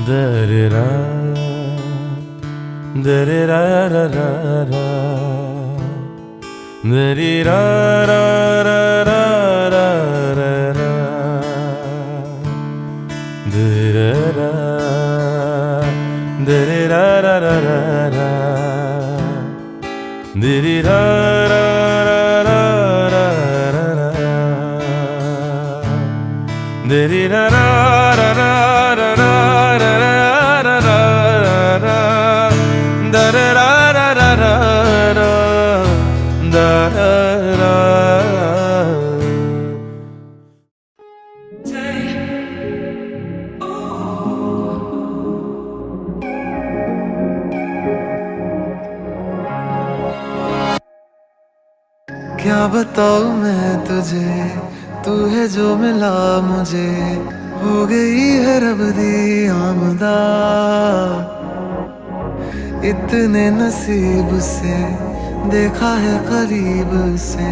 दरेरा दरेरा रा रा रा दरेरा रा रा रा रा रा रा दरेरा दरेरा रा रा रा रा दरेरा रा रा रा रा रा रा दरेरा रा रा रा क्या बताऊं मैं तुझे, तू है जो मिला मुझे, हो गई है रब दी आमदा। इतने नसीब से देखा है करीब से,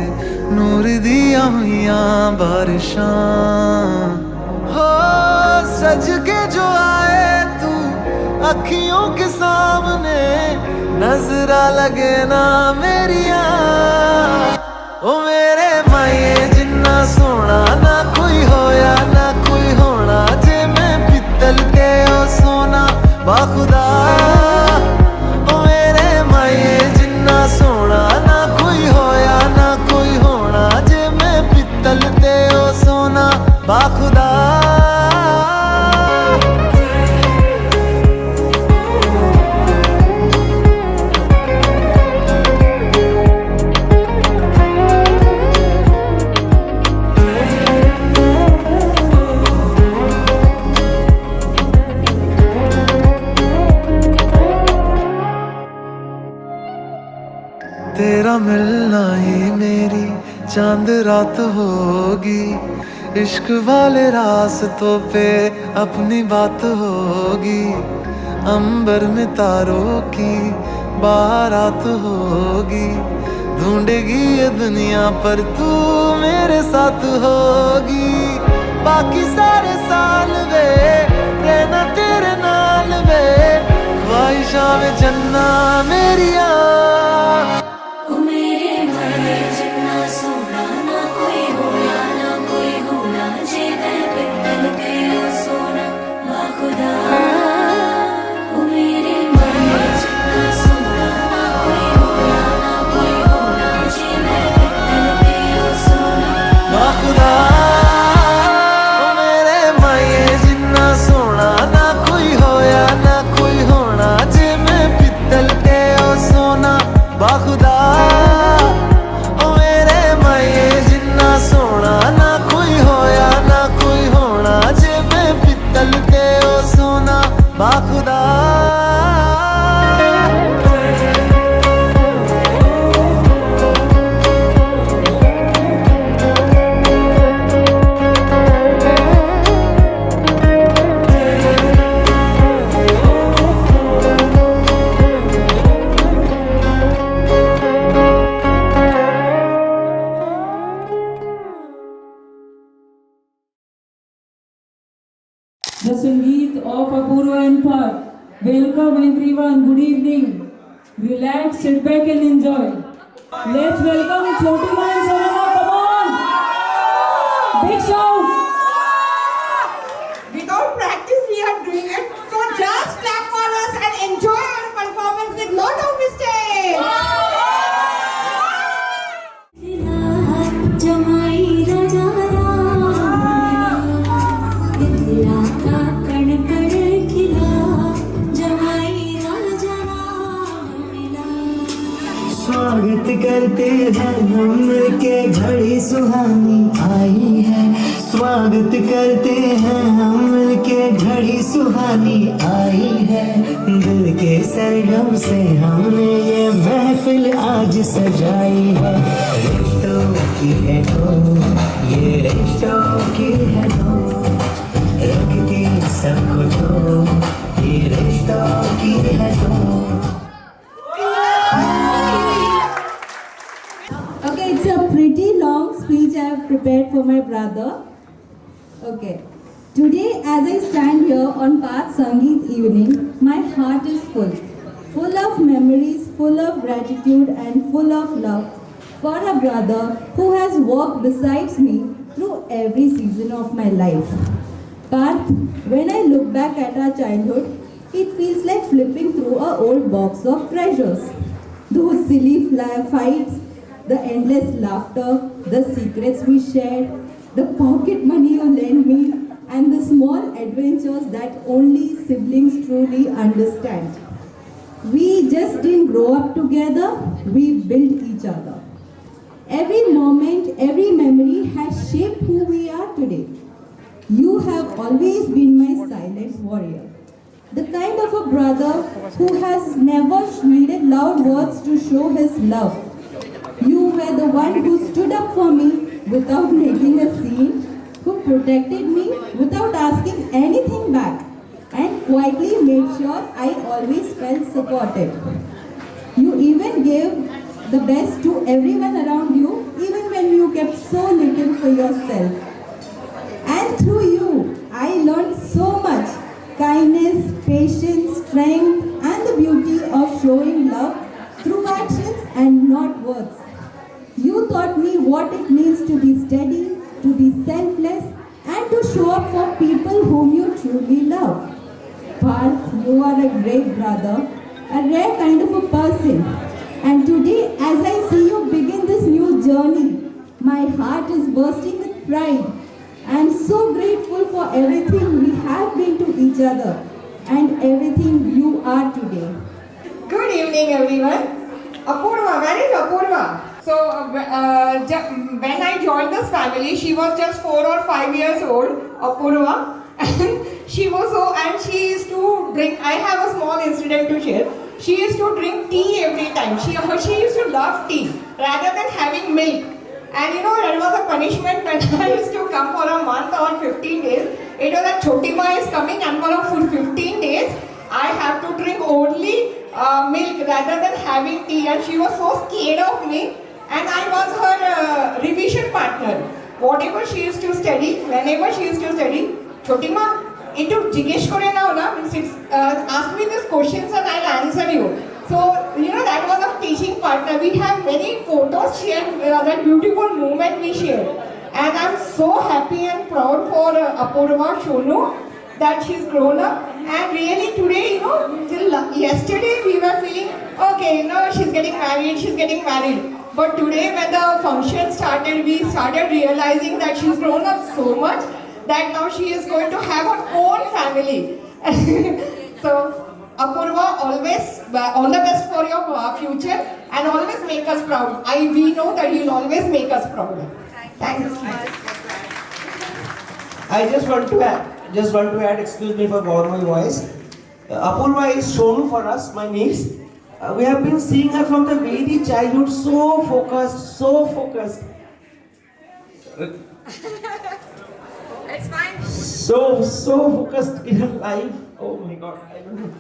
नूर दिया हुआ बारिशां। हो सज के जो आए तू अखियों के सामने, नजरा लगे ना मेरिया। ओ मेरे माये जिन्ना सोना ना कोई होया ना कोई होना, जे मैं पित्तल के ओ सोना बाखुदा। ओ मेरे माये जिन्ना सोना ना कोई होया ना कोई होना, जे मैं पित्तल के ओ सोना बाखुदा। तेरा मिलना ही मेरी चांद रात होगी, इश्क वाले रास्तों पे अपनी बात होगी। अंबर में तारों की बारात होगी, ढूंढेगी ये दुनिया पर तू मेरे साथ होगी। बाकी सारे साल वे रहना तेरे नाल वे, ख्वाहिशां में जन्ना मेरिया। बाखुदा ओ मेरे माये जिन्ना सोना ना कोई होया ना कोई होना, जे मैं पित्तल के ओ सोना बाखुदा। The Sangeet of Apurva and Park. Welcome everyone, good evening. Relax, sit back and enjoy. Let's welcome Chotima and Sonama, come on! Big shout! Without practice we are doing it, so just clap for us and enjoy our performance with lot of mistakes. स्वागत करते हैं हम के घड़ी सुहानी आई है, स्वागत करते हैं हम के घड़ी सुहानी आई है। दिल के सरगम से हमने ये महफिल आज सजाई है। रिश्तों की है तो ये रिश्तों की है तो, रखती सबको तो ये रिश्तों की है तो। Okay, it's a pretty long speech I have prepared for my brother. Okay. Today, as I stand here on Path Sangeet evening, my heart is full of memories, full of gratitude, and full of love for a brother who has walked besides me through every season of my life. Parth, when I look back at our childhood, it feels like flipping through an old box of treasures. Those silly fights, the endless laughter, the secrets we shared, the pocket money you lent me, and the small adventures that only siblings truly understand. We just didn't grow up together, we built each other. Every moment, every memory has shaped who we are today. You have always been my silent warrior. The kind of a brother who has never needed loud words to show his love. You were the one who stood up for me without making a scene, who protected me without asking anything back, and quietly made sure I always felt supported. You even gave the best to everyone around you, even when you kept so little for yourself. And through you, I learned so much: kindness, patience, strength, and the beauty of showing love through actions and not words. You taught me what it means to be steady, to be selfless, and to show up for people whom you truly love. Parth, you are a great brother, a rare kind of a person. And today, as I see you begin this new journey, my heart is bursting with pride. I am so grateful for everything we have been to each other and everything you are today. Good evening, everyone. Apurva, where is Apurva? So, when I joined this family, she was just 4 or 5 years old, Apurva. And she was so, and she used to drink, I have a small incident to share. She used to drink tea every time. She used to love tea rather than having milk. And you know, that was a punishment when I used to come for a month or 15 days. It was that Choti Ma is coming and for a 15 days, I have to drink only milk rather than having tea. And she was so scared of me. And I was her revision partner. Whatever she used to study, whenever she used to study, Choti Ma, into Jigesh Kore now, ask me these questions and I'll answer you. So, you know, that was a teaching partner. We have many photos shared, that beautiful moment we shared. And I'm so happy and proud for Apurva Shonu that she's grown up. And really today, you know, till yesterday we were feeling, okay, no, she's getting married. But today when the function started, we started realizing that she's grown up so much that now she is going to have her own family. So, Apurva, always all the best for your future and always make us proud. We know that you'll always make us proud. Thanks. I just want to add, excuse me for my voice. Apurva is Shonu for us, my niece. We have been seeing her from the very childhood, so focused. It's fine. So focused in her life. Oh my God, I don't know.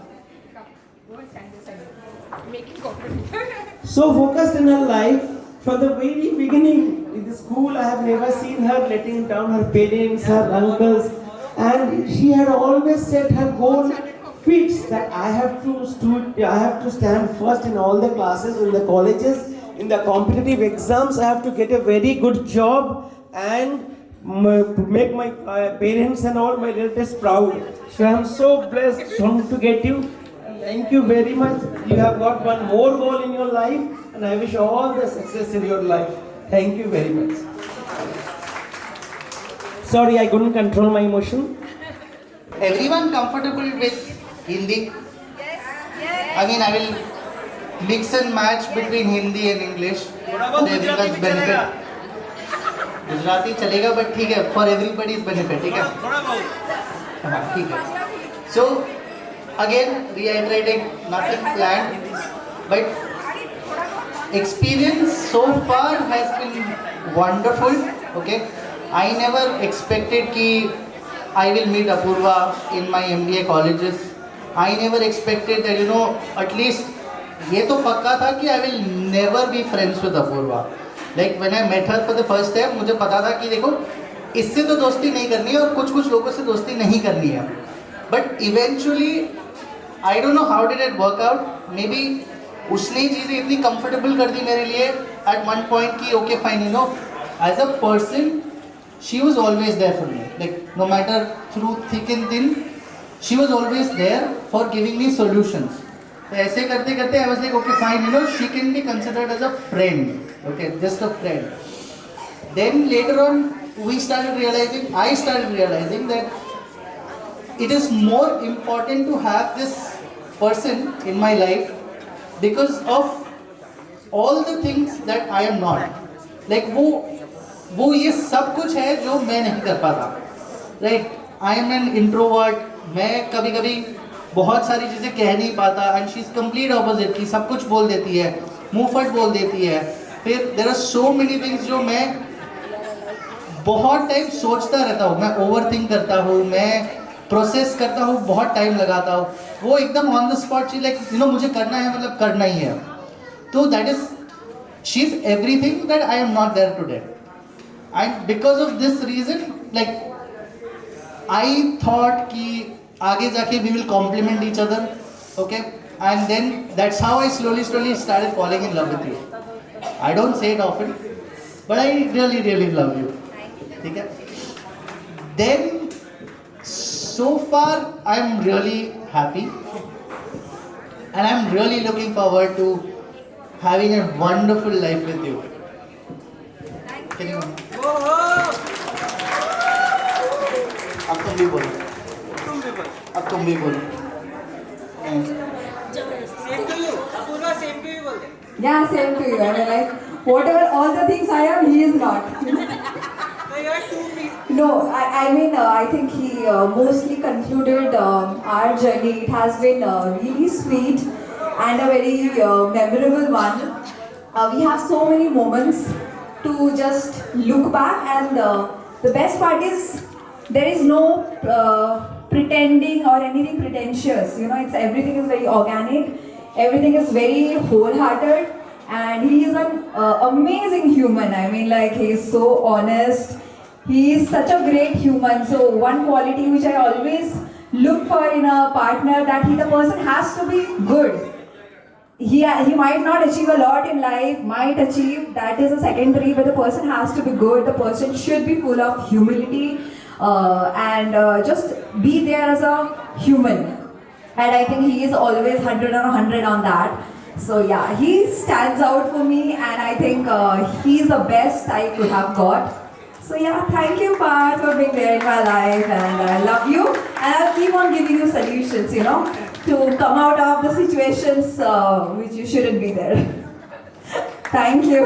So focused in her life from the very beginning. In the school, I have never seen her letting down her parents, her uncles, and she had always set her goal fixed that I have to stand first in all the classes, in the colleges, in the competitive exams. I have to get a very good job and make my parents and all my relatives proud. So I am so blessed to get you. Thank you very much. You have got one more goal in your life, and I wish all the success in your life. Thank you very much. Sorry, I couldn't control my emotion. Everyone comfortable with Hindi? Yes. I mean, I will mix and match between Hindi and English for everyone's benefit. Gujarati chalega, but ठीक है, for everybody's benefit, ठीक है? हाँ, ठीक है. So, again, reiterating, nothing planned, but experience so far has been wonderful. Okay, I never expected कि I will meet Apurva in my MBA colleges. I never expected that, you know, at least ये तो पक्का था कि I will never be friends with Apurva. Like when I met her for the first time, मुझे पता था कि देखो इससे तो दोस्ती नहीं करनी है और कुछ कुछ लोगों से दोस्ती नहीं करनी है. But eventually I don't know how did it work out. Maybe उसने ही चीज़ें इतनी कंफर्टेबल कर दी मेरे लिए एट वन पॉइंट कि okay fine, you know, as a person she was always there for me. Like no matter through thick and thin, she was always there for giving me solutions. तो ऐसे करते करते I was like okay fine, you know, she can be considered as a friend. Okay, just a friend. Then later on we started realizing, I started realizing that it is more important to have this person in my life because of all the things that I am not. Like वो ये सब कुछ है जो मैं नहीं कर पाता. Right? I am an introvert. मैं कभी कभी बहुत सारी चीज़ें कह नहीं पाता and she is complete opposite कि सब कुछ बोल देती है, मुँह फट बोल देती है. फिर there are so many things जो मैं बहुत टाइम सोचता रहता हूँ, मैं ओवर थिंक करता हूँ, मैं प्रोसेस करता हूँ, बहुत टाइम लगाता हूँ. वो एकदम ऑन द स्पॉट चीज, लाइक यू नो, मुझे करना है मतलब करना ही है. तो that is, she is everything that I am not there today. And because of this reason, like I thought कि आगे जाके we will complement each other. Okay, and then that's how I slowly started following in love with you. I don't say it often, but I really love you. ठीक है. Then so far I am really happy and I am really looking forward to having a wonderful life with you. Can you? अब तुम भी बोलो. अब तुम भी बोलो. Yeah, same to you. I mean, like, whatever, all the things I am, he is not. No, I mean, I think he mostly concluded our journey. It has been really sweet and a very memorable one. We have so many moments to just look back, and the best part is there is no pretending or anything pretentious. You know, it's everything is very organic. Everything is very wholehearted, and he is an amazing human. I mean, like, he is so honest. He is such a great human. So one quality which I always look for in a partner, that the person has to be good. He might not achieve a lot in life, might achieve, that is a secondary, but the person has to be good. The person should be full of humility and just be there as a human. And I think he is always 100 on 100 on that. So yeah, he stands out for me, and I think he's the best I could have got. So yeah, thank you, Parth, for being there in my life, and I love you, and I'll keep on giving you solutions, you know, to come out of the situations which you shouldn't be there. Thank you.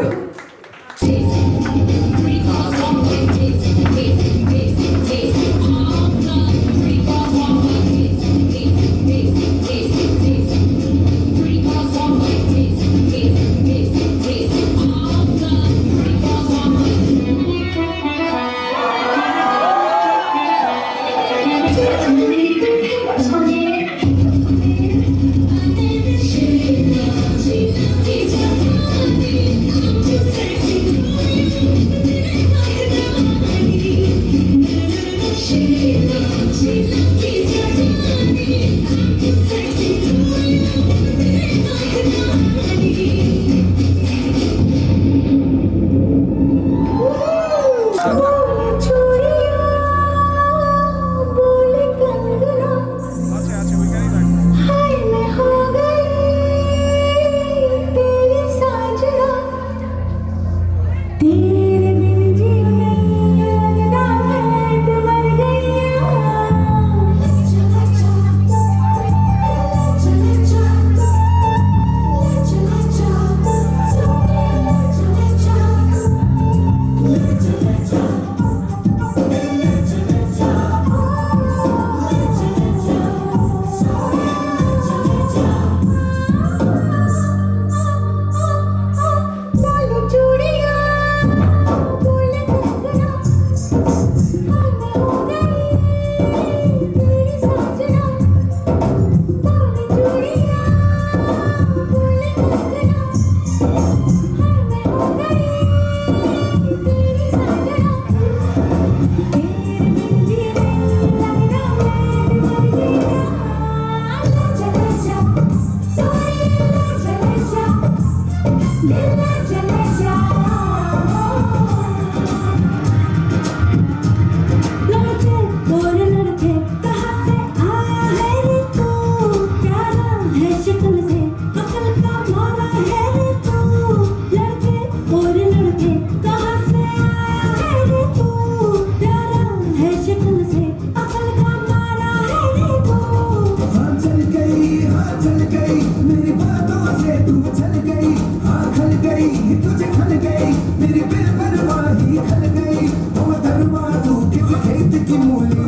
खल गई वो धर्मा तू किस खेत की मूली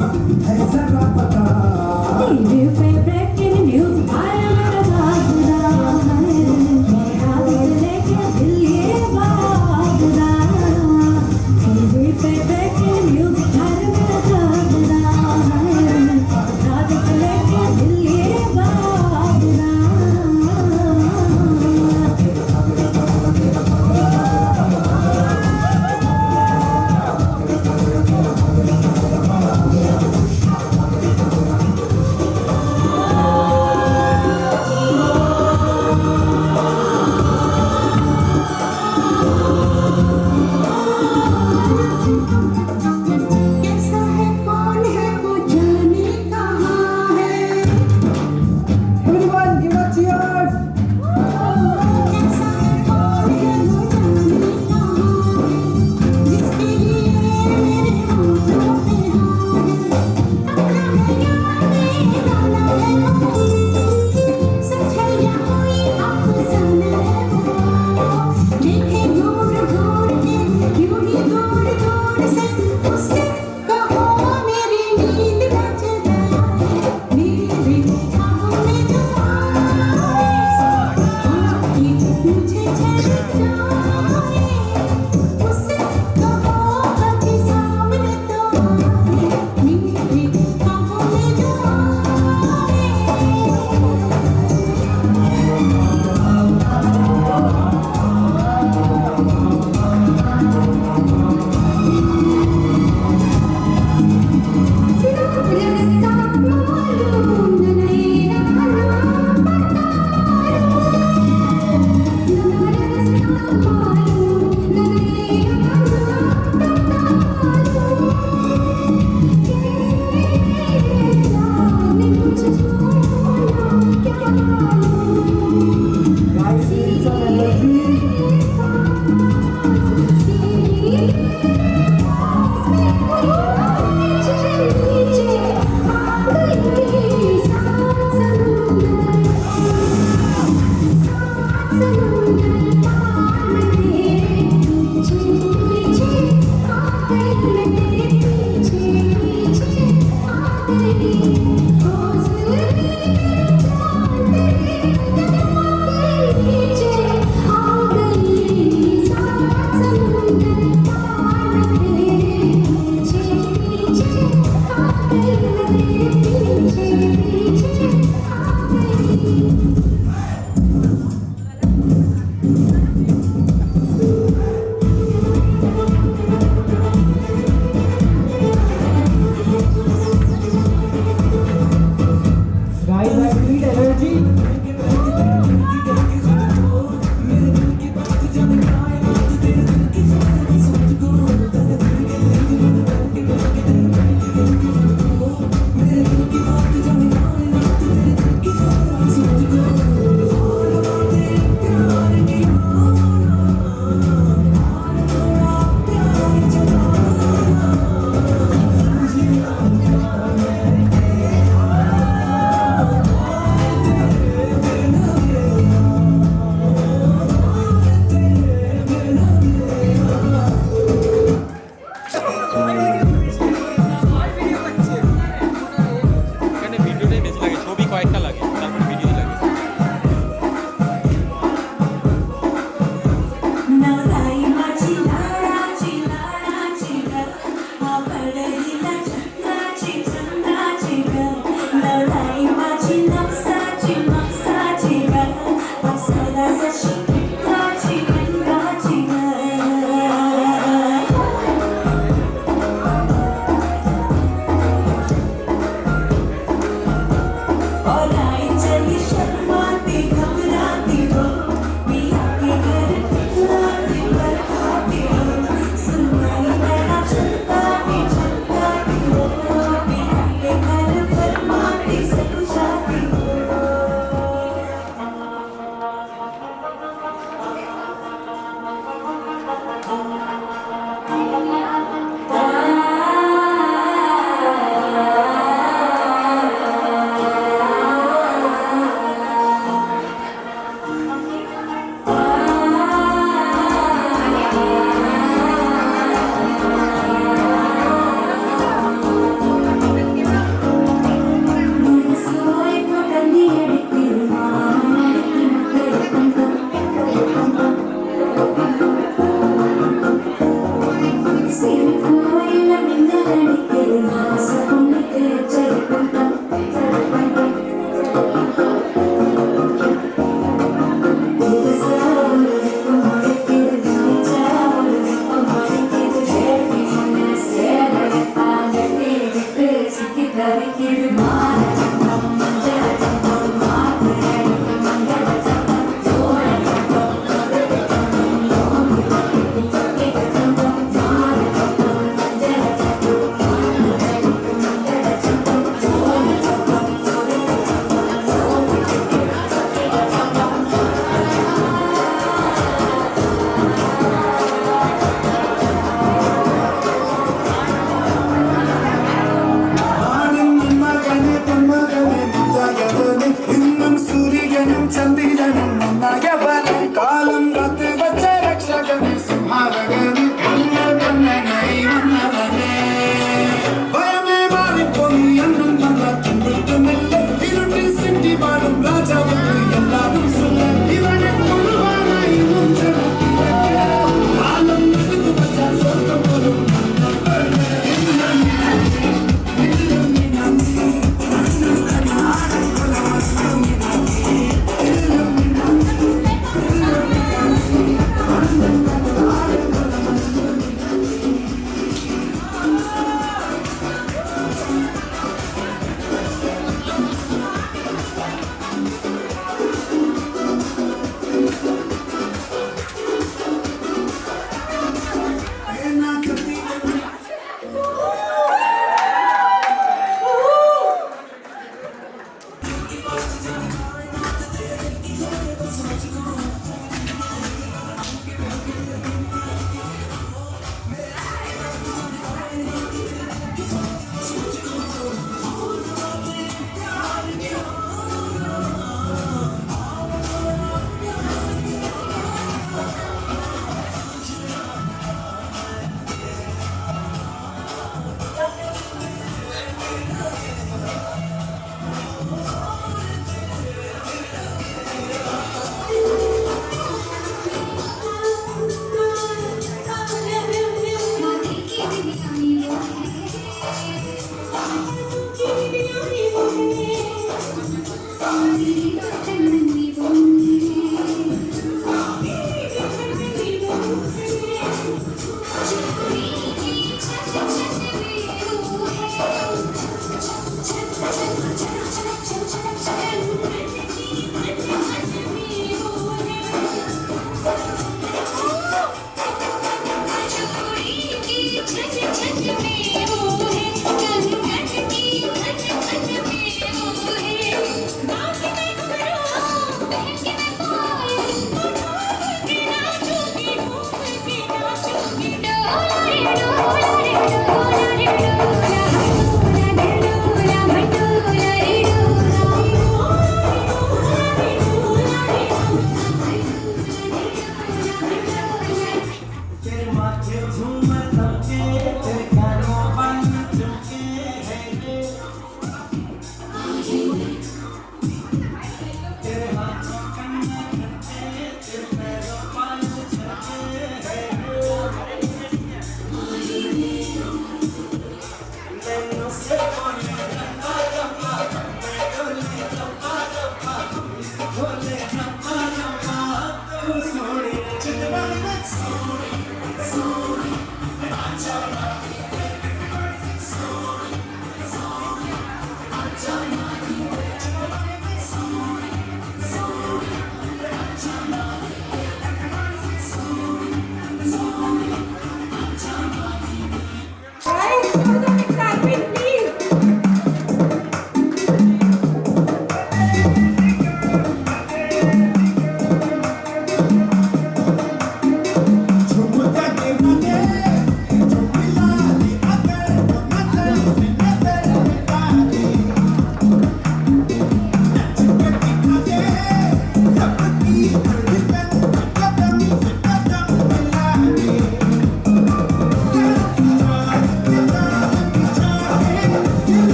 है जरा पता टीवी पे ब्रेकिंग न्यूज़ आया मेरा भागदा है रात से लेके दिल्ली भागदा टीवी पे ब्रेकिंग न्यूज़ आया मेरा भागदा है रात से लेके Delhi भागदा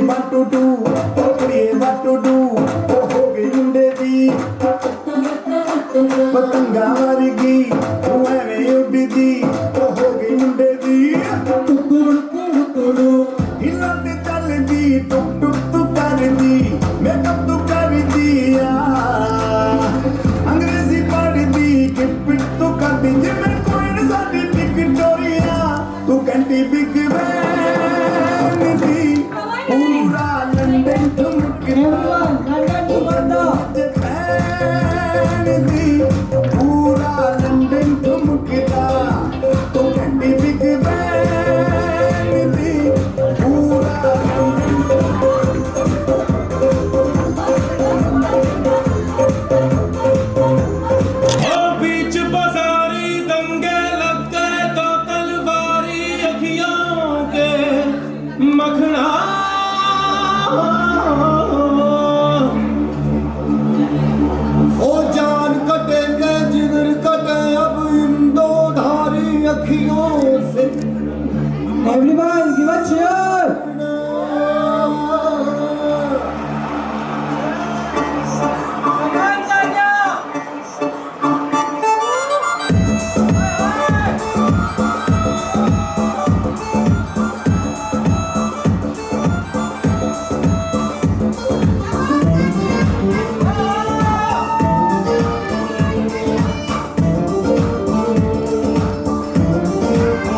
what to do, oh कुड़िए what to do, oh हो गई मुंडे दी पतंगा वर्गी, oh एवें उड़ी दी, oh हो गई मुंडे दी हिलाते चल दी, टुक टुक तू कर दी, मेकअप तू कर दिया अंग्रेजी पढ़ दी, किट पिट तू कर दी, जिमें कोई न साडी विक्टोरिया, तू घंटी बिग बैन दी, पूरा लंदन ठुमकदा, दी पूरा लंदन ठुमकदा, तू घंटी बिग बैन दी, पूरा ओ बीच बाजारी दंगे लग गए तो तलवारी अखियों के मखना ओ जान कटेंगे जिगर कटे अब इन दो धारी अखियों से Everyone, give a cheer.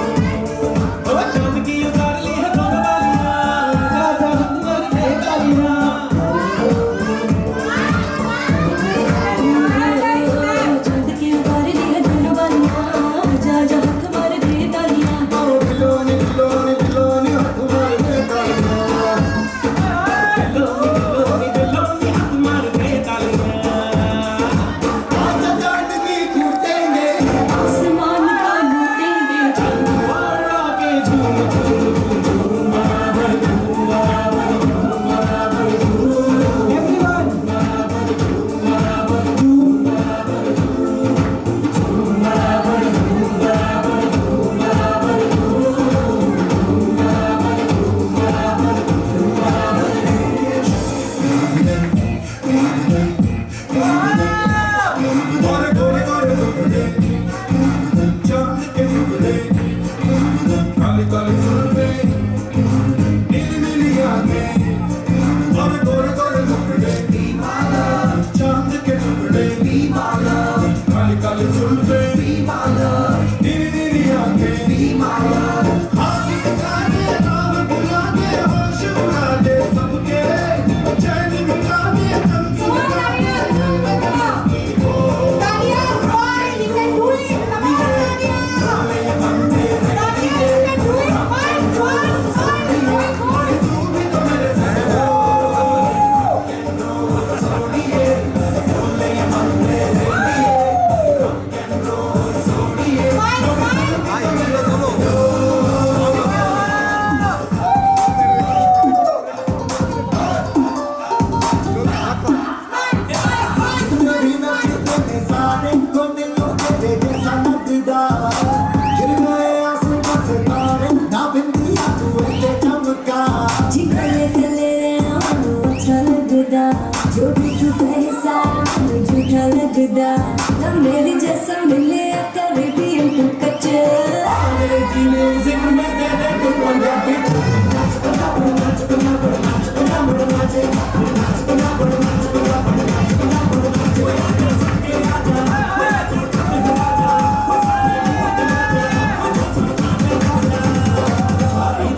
ओ चांद की उतार ली है दोनों वालियां राजा हमारी तालियां दिलोनी दिलोनी दिलोनी हाथ मार दे तालियां दिलोनी दिलोनी हाथ मार दे तालियां आज चांद की कूटेंगे वाला के झूम झूम Everyone. गोरे गोरे गोरे टुकड़े चांद के टुकड़े काली काली जुल्फे नीली नीली आंखें गोरे गोरे गोरे टुकड़े चांद के टुकड़े काली काली जुल्फे नीली नीली आंखें खाली गाने नाम बुला दे होश उड़ा दे सबके चैन मिटा दे तन Tanya, fine, you can do it. Come on, Tanya. Tanya, you can do it. Fine, fine, fine. Good, good. जो भी झूठा है सारा मुझे झूठा लगदा ना मेरी जैसा मिले कर भी हमको कच्चे अंग्रेजी म्यूजिक में दे दे तू पंजाबी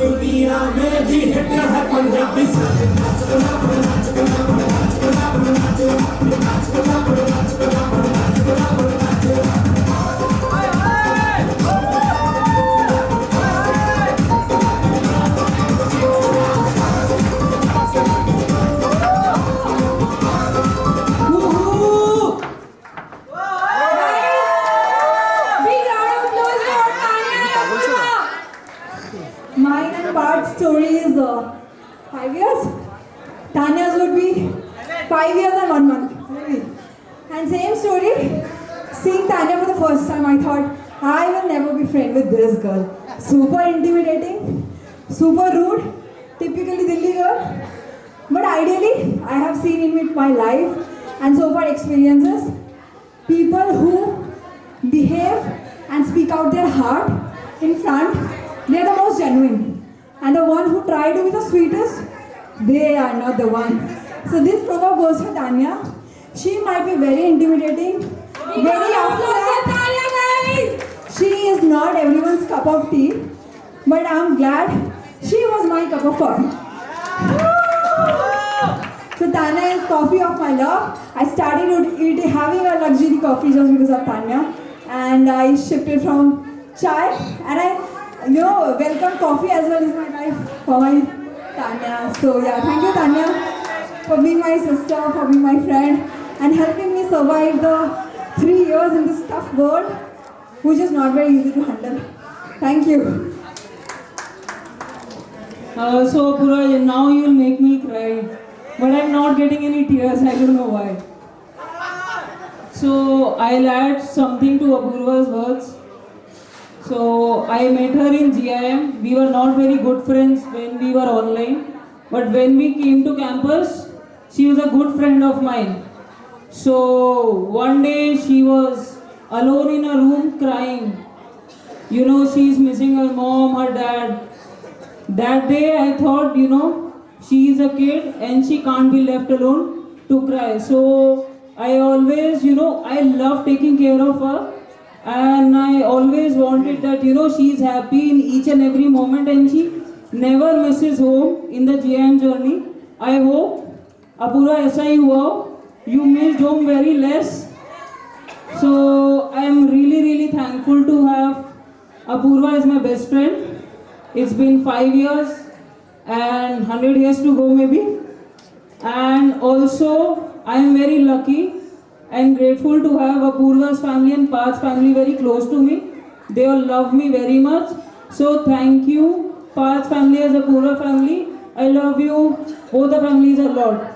दुनिया में भी हिट है Punjabi Big round of applause for Tanya. Mine and Part's story is 5 years. Tanya's would be 5 years and 1 month. Maybe. And same story, seeing Tanya for the first time, I thought I will never be friend with this girl. Super intimidating, super rude, typically Delhi girl. But ideally, I have seen in with my life and so far experiences, people who behave and speak out their heart in front, they are the most genuine. And the one who try to be the sweetest, they are not the one. So this proverb goes to Tanya. She might be very intimidating, very upset. She is not everyone's cup of tea, but I'm glad she was my cup of coffee. So Tanya is coffee of my love. I started having a luxury coffee just because of Tanya, and I shifted from chai, and I welcome coffee as well as my life for my Tanya. So yeah, thank you Tanya for being my sister, for being my friend, and helping me survive the 3 years in this tough world, which is not very easy to handle. Thank you. So Apurva, now you'll make me cry, but I'm not getting any tears. I don't know why. So I'll add something to Apurva's words. So I met her in GIM. We were not very good friends when we were online, but when we came to campus, she was a good friend of mine. So one day she was alone in a room crying. She's missing her mom, her dad. That day I thought, she is a kid and she can't be left alone to cry. So I always, I love taking care of her. And I always wanted that, she is happy in each and every moment and she never misses home in the GIM journey. I hope, Apurva, aisa hi hua, you missed home very less. So I am really, really thankful to have Apurva as my best friend. It's been 5 years and 100 years to go maybe. And also, I am very lucky and grateful to have Apurva's family and Path's family very close to me. They all love me very much. So thank you, Path's family as Apurva family. I love you, both the families a lot.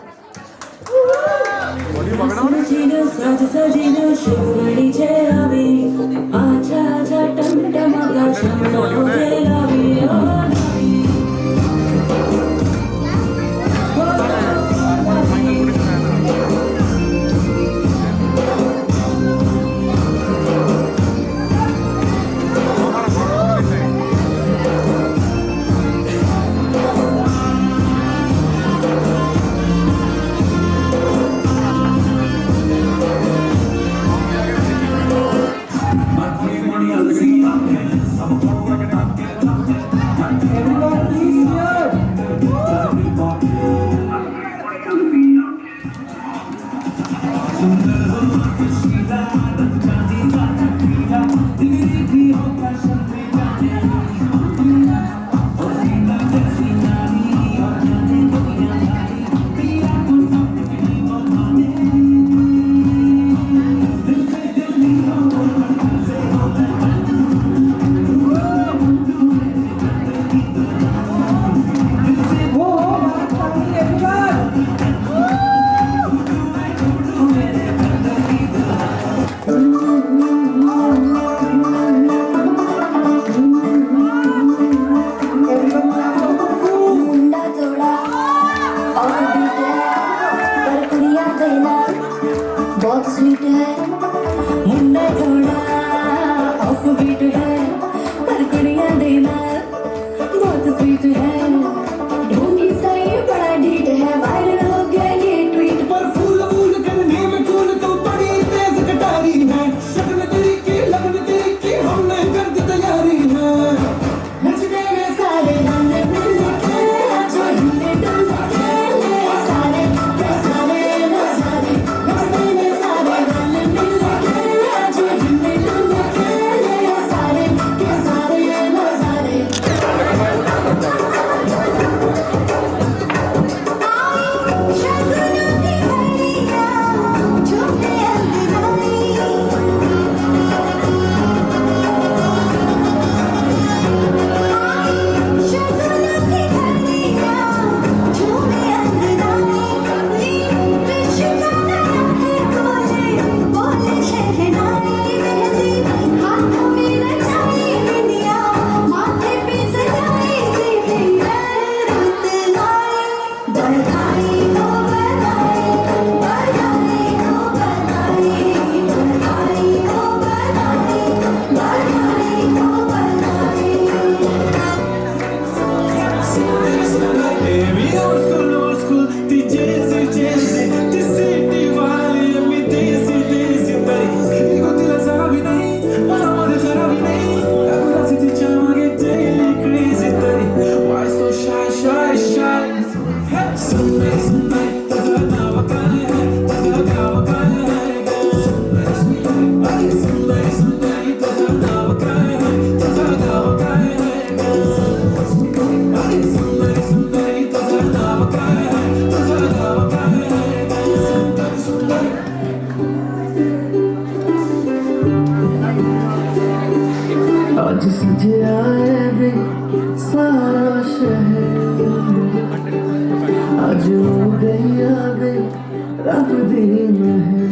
रब दिन है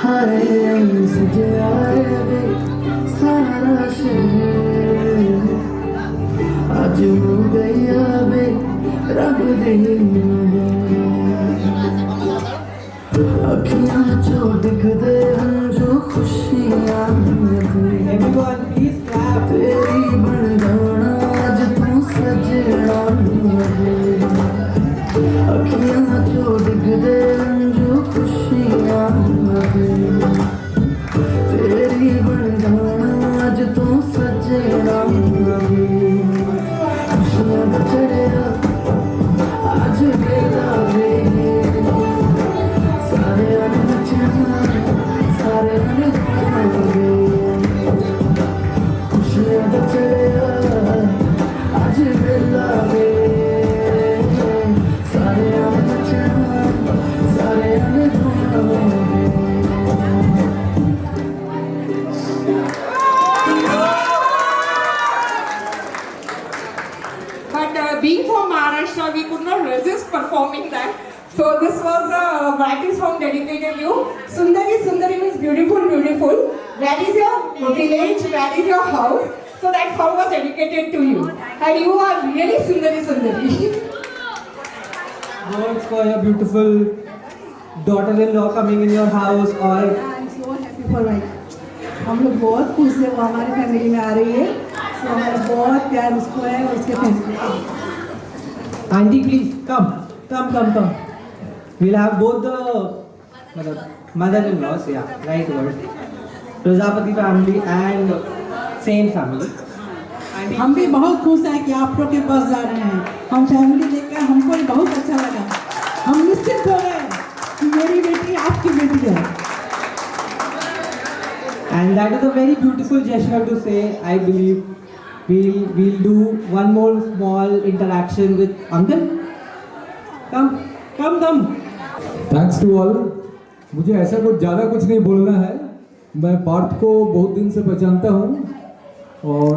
हाय सज आए वे सारा शहर आज हो गया वे रब दिन है अखियां जो दिख दे हम जो खुशियां Everyone, please clap. तेरी बन जाना आज तू सजना अखियां जो दिख दे हम जो खुशियां तेरी बन जाना आज तू सजना खुशियां चढ़े आज बेला वे सारे आने नचना सारे आने गाने खुशियां चढ़े आज बेला वे सारे आने नचना सारे आने गाने But being from Maharashtra, we could not resist performing that. So this was a variety song dedicated to you. Sundari, Sundari means beautiful, beautiful. Where is your village? Where is your house? So that song was dedicated to you. And you are really Sundari, Sundari. Words for your beautiful daughter-in-law coming in your house or I am so happy for wife हम लोग बहुत खुश है वो हमारी family में आ रही है तो हमारा बहुत प्यार उसको है और उसके फैमिली को Auntie, please come. We'll have both the mother-in-laws, yeah, right word. Prajapati family and same family. Auntie, हम भी बहुत खुश हैं कि आप लोग के पास जा रहे हैं हम फैमिली देखकर हमको भी बहुत अच्छा लगा हम निश्चित हो गए कि मेरी बेटी आपकी बेटी है and that is a very beautiful gesture to say. I believe we'll do one more small interaction with uncle. Come. Thanks to all मुझे ऐसा कुछ ज़्यादा कुछ नहीं बोलना है मैं पार्थ को बहुत दिन से पहचानता हूँ और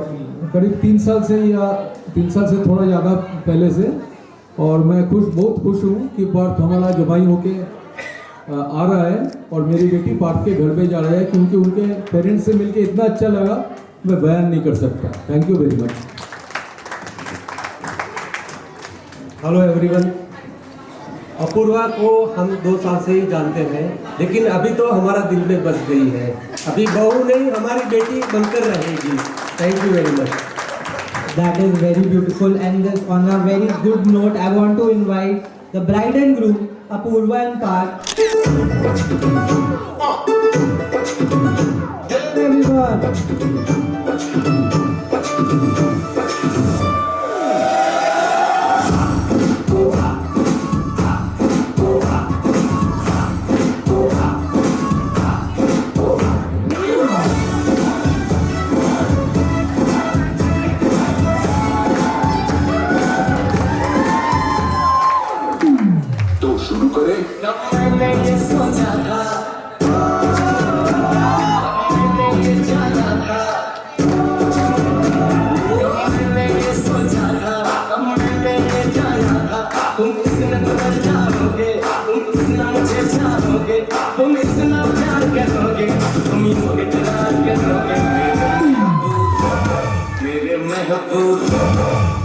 करीब 3 साल से या 3 साल से थोड़ा ज़्यादा पहले से और मैं बहुत खुश हूँ कि पार्थ हमारा जवाई होके आ रहा है और मेरी बेटी पार्थ के घर पे जा रहा है क्योंकि उनके पेरेंट्स से मिलके इतना अच्छा लगा मैं बयान नहीं कर सकता thank you very much hello everyone Apurva को हम 2 साल से ही जानते हैं लेकिन अभी तो हमारा दिल में बस गई है अभी बहू नहीं हमारी बेटी बनकर रहेगी thank you very much That is very beautiful and this on a very good note I want to invite the bride and groom Apurva and Parth. Everyone.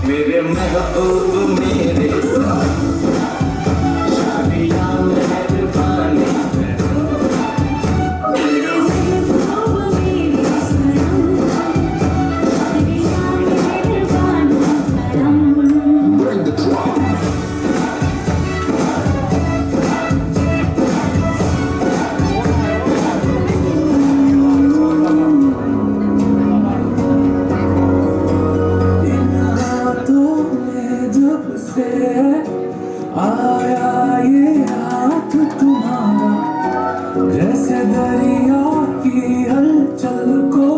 मेरे महबूब मेरे साथ शादियां मेहरबानी आया ये हाथ तुम्हारा जैसे दरिया की हलचल को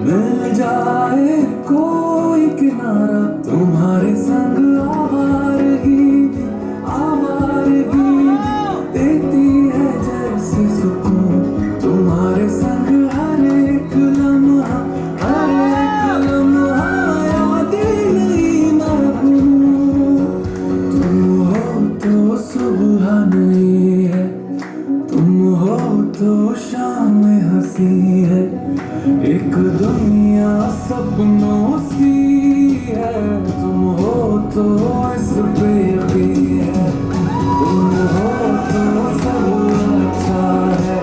मिल जाए कोई किनारा तुम्हारे संग आवारगी देती है जैसे सुकून तुम्हारे संग हर एक लम्हा यादें नहीं ना भूलूं तुम हो तो सुबह नहीं तो इस पे यकीन है, तुम हो तो सब अच्छा है,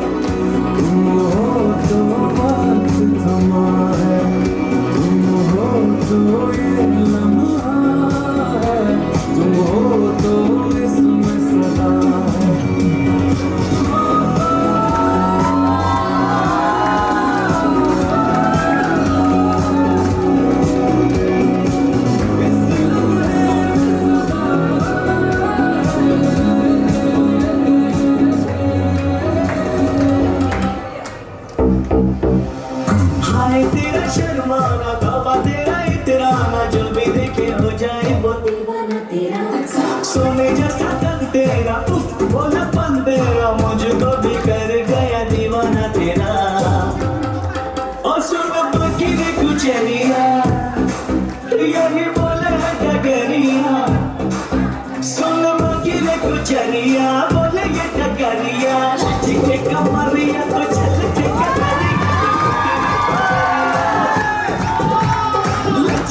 तुम हो तो वक्त थमा है, तुम हो तो ये लम्हा है, तुम हो तो इसमें सदा है। हाय तेरा शर्माना, तौबा तेरा इतराना, जो भी देखे हो जाए वो दीवाना तेरा। सोने जैसा तन तेरा, उफ बोलापन तेरा, मुझको भी कर गया दीवाना तेरा। और सुन बाकी ने कुछ लिया, यही बोले है डगरिया। सुन बाकी ने कुछ लिया, बोले ये डगरिया। जिके कमरिया तो चल के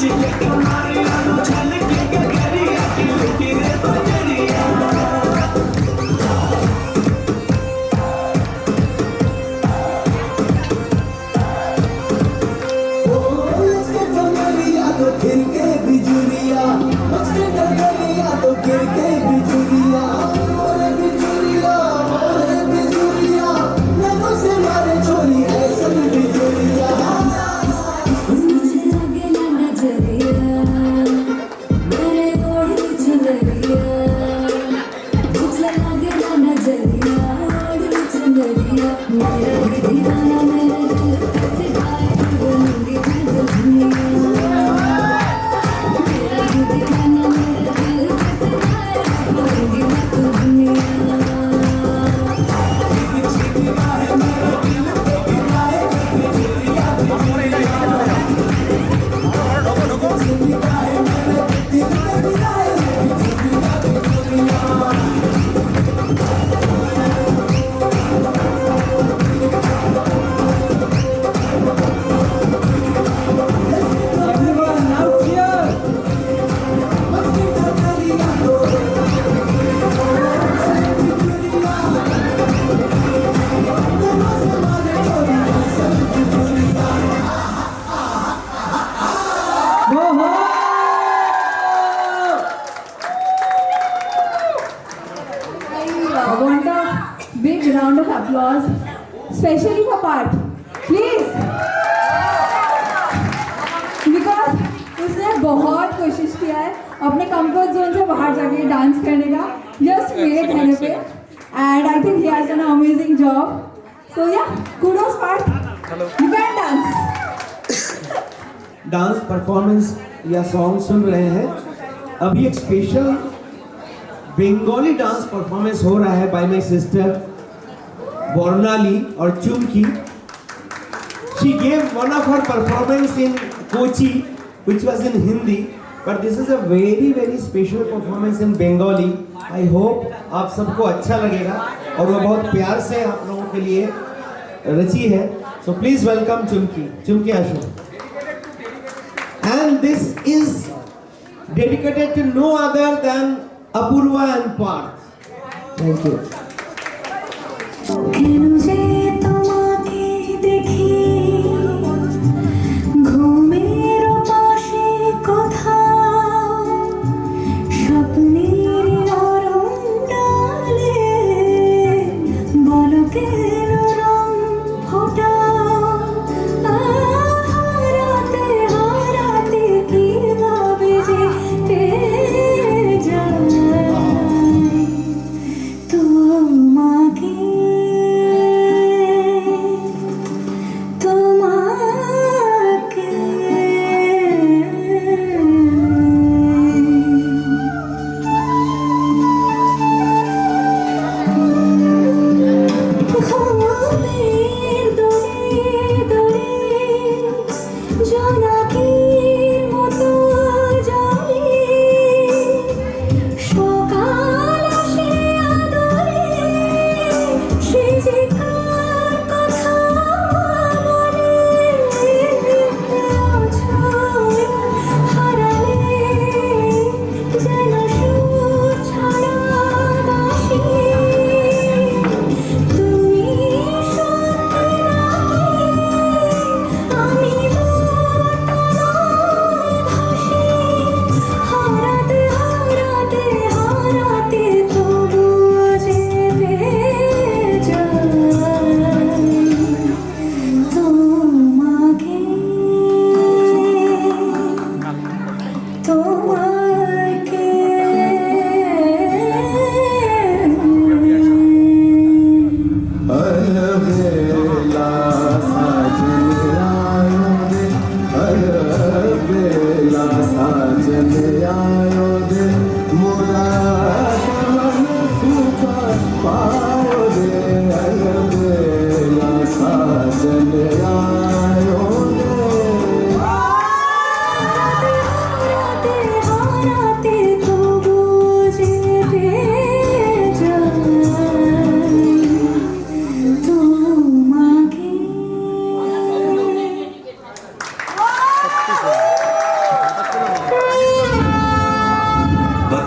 जिके कमरिया तो चल के डगरिया की लुटी रे बजरिया। तो गिर के बिजुरिया, उसके डगरिया तो गिर के बिजुरिया। ओरे बिजुरिया, ओरे बिजुरिया, नगों से मारे छोरी ऐसा बिजुरिया। मुझे लगे ना नजरिया, मेरे ओढ़ चुनरिया, मुझे लगे ना नजरिया, ओढ़ चुनरिया। मेरा ही दीवाना, मेरे दिल पे फिदाई, बनूंगी मैं दुल्हनिया। मेरा ही दीवाना, मेरे दिल पे फिदाई, बनूंगी मैं Dulhania. I want a big round of applause, especially for Parth. Please. Because उसने बहुत कोशिश किया है अपने कंफर्ट जोन से बाहर जाके डांस करने का, just मेरे कहने पे, and I think he has done an amazing job. So yeah, kudos Parth. You can dance. Dance performance या सॉन्ग सुन रहे हैं। अभी एक स्पेशल बंगाली डांस परफॉर्मेंस हो रहा है बाय माय सिस्टर बर्नाली और Chumki. She gave one of her performance in Kochi, which was in Hindi, but this is a very very special performance in Bengali. I hope आप सबको अच्छा लगेगा और वो बहुत प्यार से आप लोगों के लिए रची है। So please welcome Chumki, Chumki Ashu. And this is dedicated to no other than Apurva and Parth. Thank you. मुझे তোমাকে দেখি ঘুমের পাশে কোথাও স্বপ্নের নরম ডালে বলো কেন রং ফোটাও হারাতে হারাতে কিভাবে যেতে যাই তোমাকে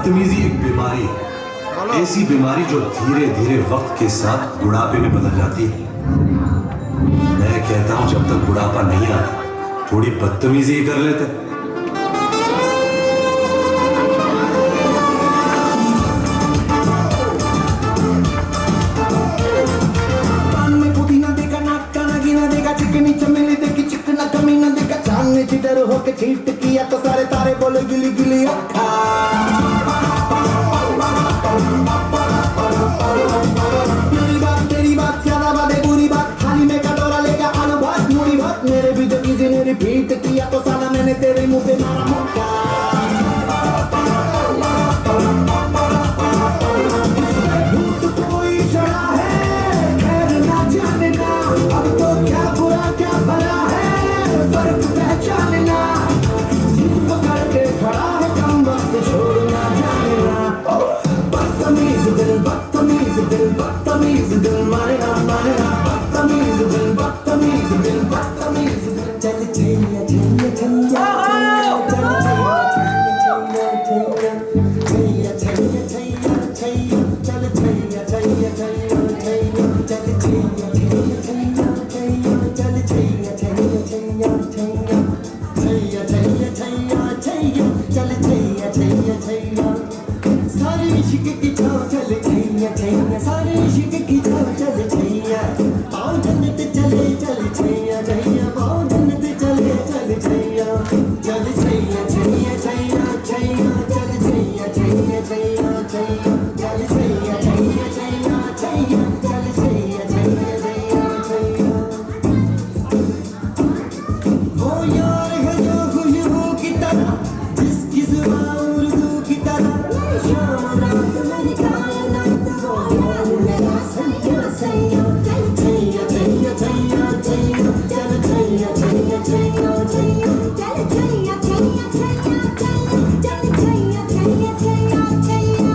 बदतमीजी एक बीमारी है, ऐसी बीमारी जो धीरे धीरे वक्त के साथ बुढ़ापे में बदल जाती है। मैं कहता हूं जब तक बुढ़ापा नहीं आता थोड़ी बदतमीजी ही कर लेते। पान में पुदीना देगा, नाक का नगीना देगा, चिकनी चमेली देखी चिकना कमीना देखा, चांद ने जिधर होके चीट किया तो सारे तारे बोले गिली गिली अक्खा। तेरी बात ज्यादा बात है, बुरी बात थाली में कटोरा लेकर आलू भात मूड़ी भात, मेरे भी जो किसी ने रिपीट किया तो साला मैंने तेरे मुंह पे मारा मुक्का। झूठ कोई चढ़ा है खैर ना जाने ना, अब तो क्या बुरा क्या भला है फर्क पहचानना, जिद करके खड़ा है कम वक्त छोड़ना जाने ना। बदतमीज दिल बदतमीज दिल बदतमीज दिल माने ना बदतमीज दिल बदतमीज दिल बदतमीज दिल। चल छैया छैया छैया चल छैया छैया छैया छैया चल छैया छैया छैया छैया चल छैया छैया छैया छैया चल छैया छैया छैया छैया छैया छैया छैया छैया चल छैया छैया छैया सारे इश्क की छाव चल छैया छैया सारे इश्क की छाव चल छैया पाँव जन्नत चले चल छैया छैया पाँव जन्नत चले चल छैया चल छैया छैया छैया छैया चल छैया छैया छैया छैया चल छैया छैया छैया छैया चल छैया छैया छैया छैया। वो यार है जो खुशबू की तरह जिसकी जुबान उर्दू की तरह, शाम रात मेरी कायनात वो यार मेरा सैया सैया चल छैया छैया छैया छैया चल छैया छैया छैया छैया चल छैया छैया छैया छैया चल छैया छैया छैया छैया।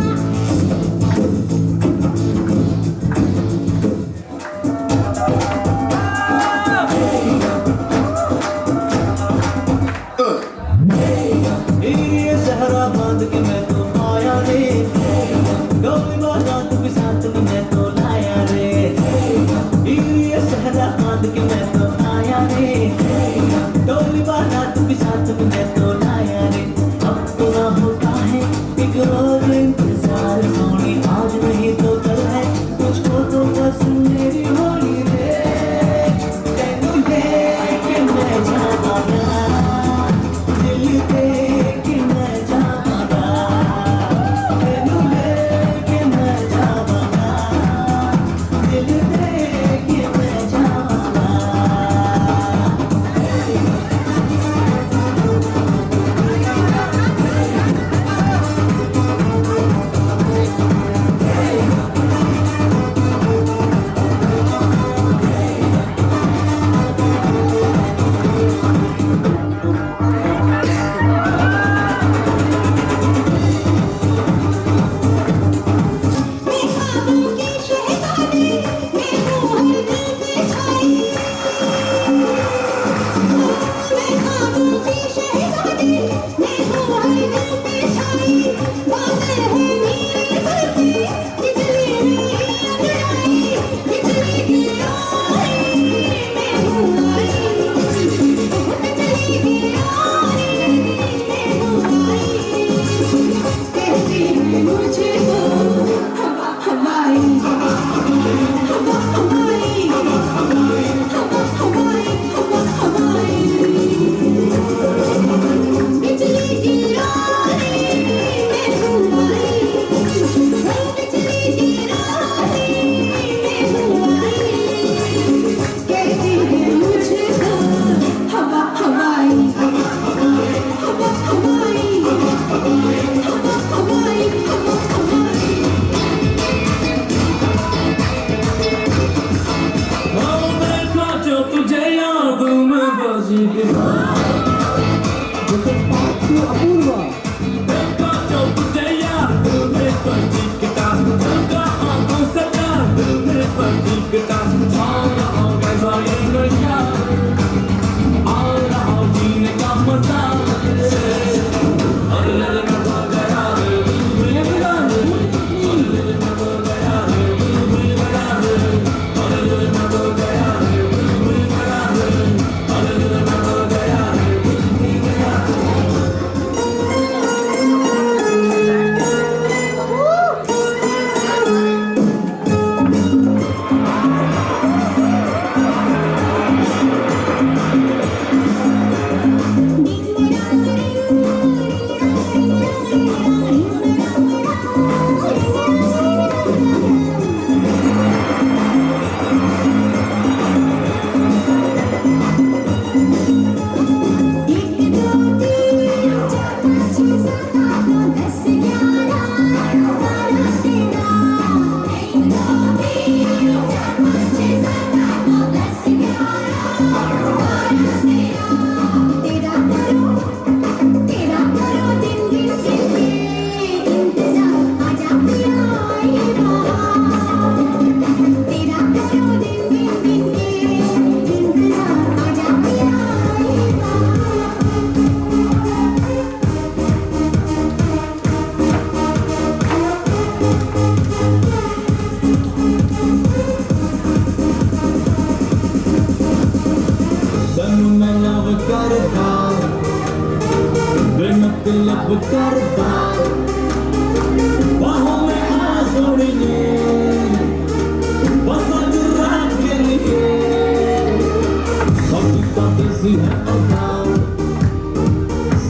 कैसी है बताओ,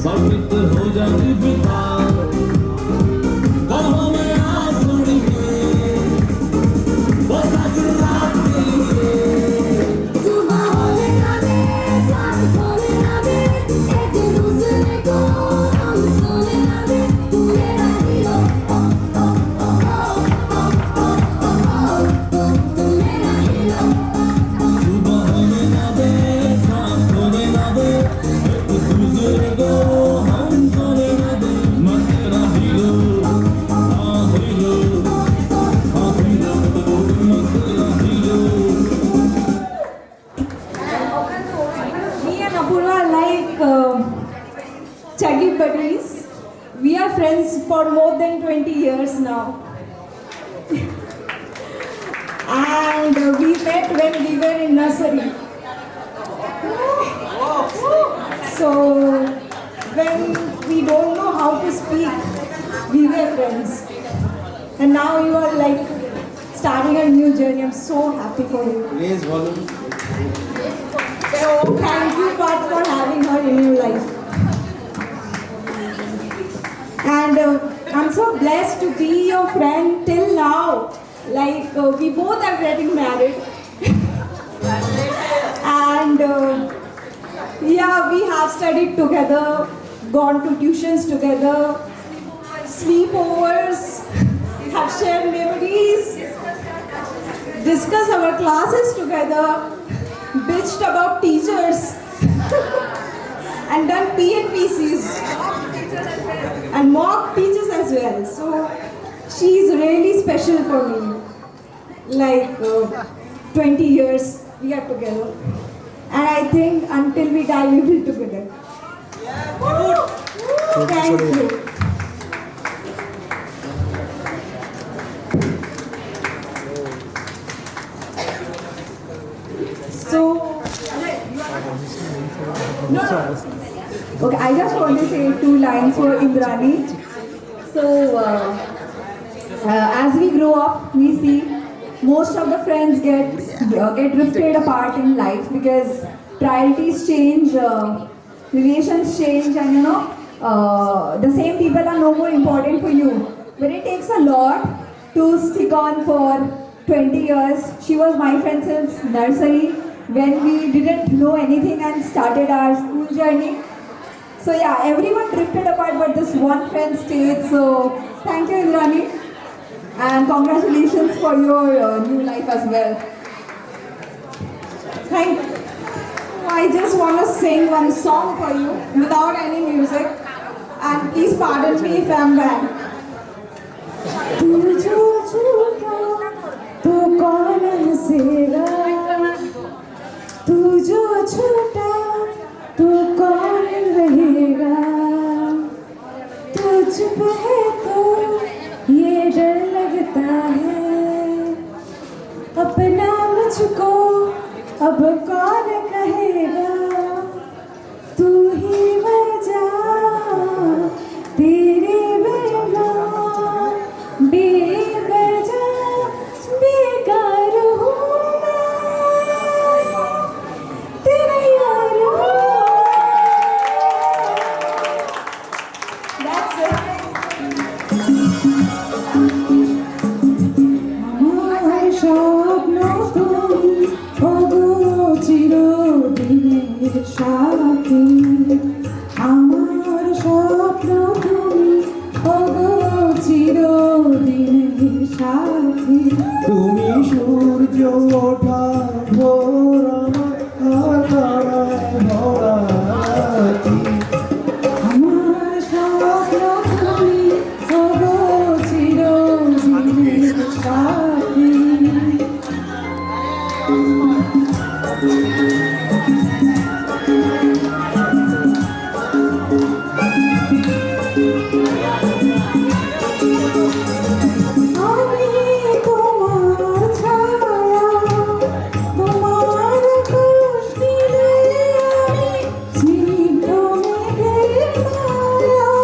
साबित हो जाती फिदा, बाहों में आ छोड़िए, बस आज रात के लिए। सुबह होने ना दे, शाम होने ना दे, एक दूसरे को हम सोने ना दे, तू मेरा हीरो, ओ ओ ओ ओ ओ ओ, तू मेरा हीरो। सुबह होने ना दे, शाम होने ना दे, एक दूसरे को हम सोने ना दे, मैं तेरा हीरो, हाँ हीरो, हाँ हीरो, मैं तेरा hero. Me and Apurva are like chuggy buddies. We are friends for more than 20 years now. And we met when we were in nursery. So when we don't know how to speak, we were friends. And now you are like starting a new journey. I'm so happy for you. Raise volume. So thank you, Pat, for having her in your life. And I'm so blessed to be your friend till now. Like we both are getting married. And yeah, we have studied together, gone to tuitions together, sleepovers, have shared memories, discussed our classes together, bitched about teachers, and done PNPCs and mock teachers as well. So she's really special for me. Like 20 years we are together, and I think until we die we will be together. Thank you. So, no. Okay, I just want to say 2 lines for Indrani. So, as we grow up, we see most of the friends get drifted apart in life because priorities change, relations change, and you know, the same people are no more important for you. But it takes a lot to stick on for 20 years. She was my friend since nursery when we didn't know anything and started our school journey. So yeah, everyone drifted apart, but this one friend stayed. So thank you, Indrani, and congratulations for your new life as well. Thank you. I just want to sing one song for you without any music, and please pardon me if I'm bad. तू जो झूठा तो कौन हंसेगा, तू जो छूटा तो कौन रहेगा, तू चुप है तो ये डर लगता है, अपना मुझको अब कौन कहेगा, तू ही वजह तेरे बिना बेवजह बेकार हूँ मैं, तेरा यार हूँ। That's it. আমার স্বপ্ন তুমি ওগো চিরদিনের সাথী, আমার স্বপ্ন তুমি ওগো চিরদিনের সাথী। তুমি সূর্য ওঠা ভোর আমার তারায় ভরা রাতি। আমার স্বপ্ন তুমি ওগো চিরদিনের সাথী। আমি তোমার ছায়া, তোমার কষ্টিতে আমি স্নিগ্ধ মেঘের মায়া।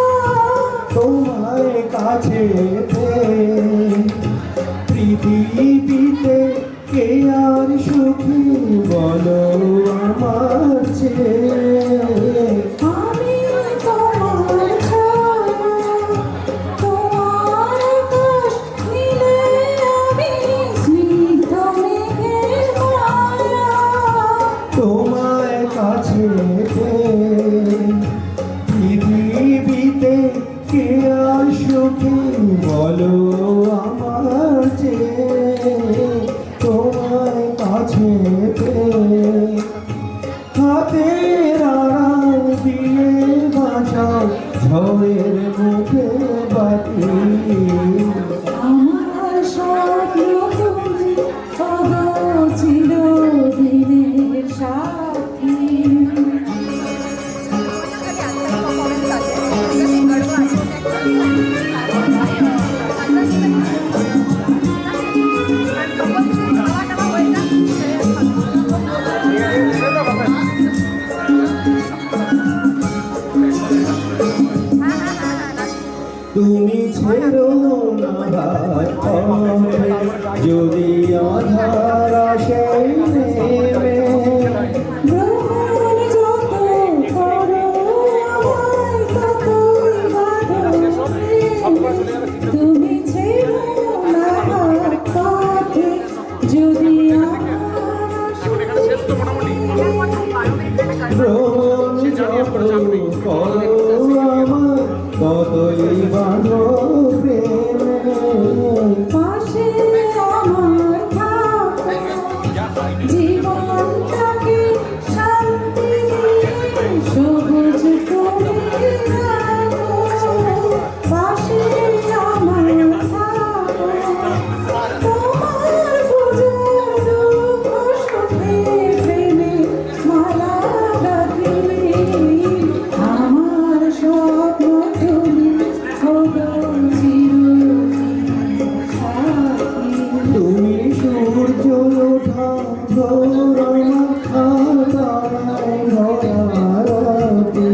তোমার কাছে পৃথিবীতে কে আর সুখী বলো আমার চেয়ে। আমার স্বপ্ন তুমি ওগো চিরদিনের সাথী। তুমি ছেড়ো না ভাই পথে, যদি আধার আসে নেমে। ভ্রমণ যত করো আমায় ততই বাঁধো প্রেমে। তুমি ছেড়ো না আমার পথে, যদি আমার ভ্রমণ যত করো আমার ততই বাঁধো প্রেমে। পাশে আমার থাকো, জীবনটাকে শান্তি দিয়ে সবুজ করে রাখো। পাশে আমার থাকো, তোমার বুঝে দুঃখ সুখে প্রেমে মালা গাঁথি। আমার স্বপ্ন তুমি ওগো চিরদিনের সাথী। তুমি সূর্য ওঠা গৌরমা খাতায় ভরা রাতি।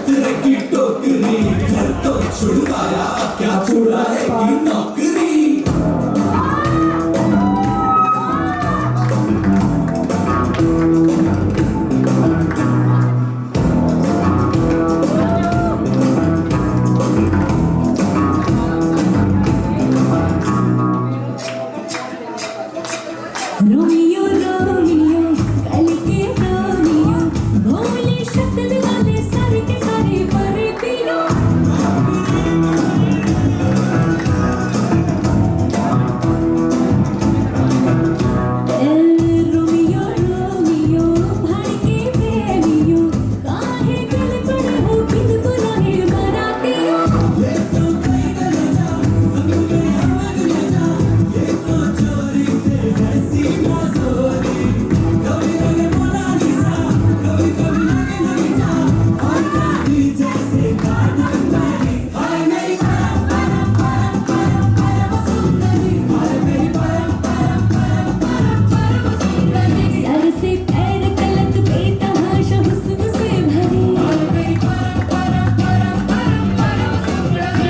तेरे की टोकरी घर तो छुड़वाया, क्या छुड़ाएगी नौकरी। रोमियो रोमियो कल के रोमियो, भोले शब्द वाले सारे के सारे परे पियो। रोमियो रोमियो भड़के प्रेमियो, काहे दिल पड़े हो किनको नहीं मनातियो। ये तो कहीं न जा संग में हमन ले जा, ये तो चोरी से ऐसी मजोरी। कभी लगे मोनालिसा, कभी कभी लगे नहीं जा, और कभी जैसे गार्डन में हाय मेरी परम परम परम परम परम सुंदरी, हाय मेरी परम परम परम परम परम सुंदरी। सर से पैर तलक बेतहाशा हुस्न से भरी, हाय मेरी परम परम परम परम परम सुंदरी।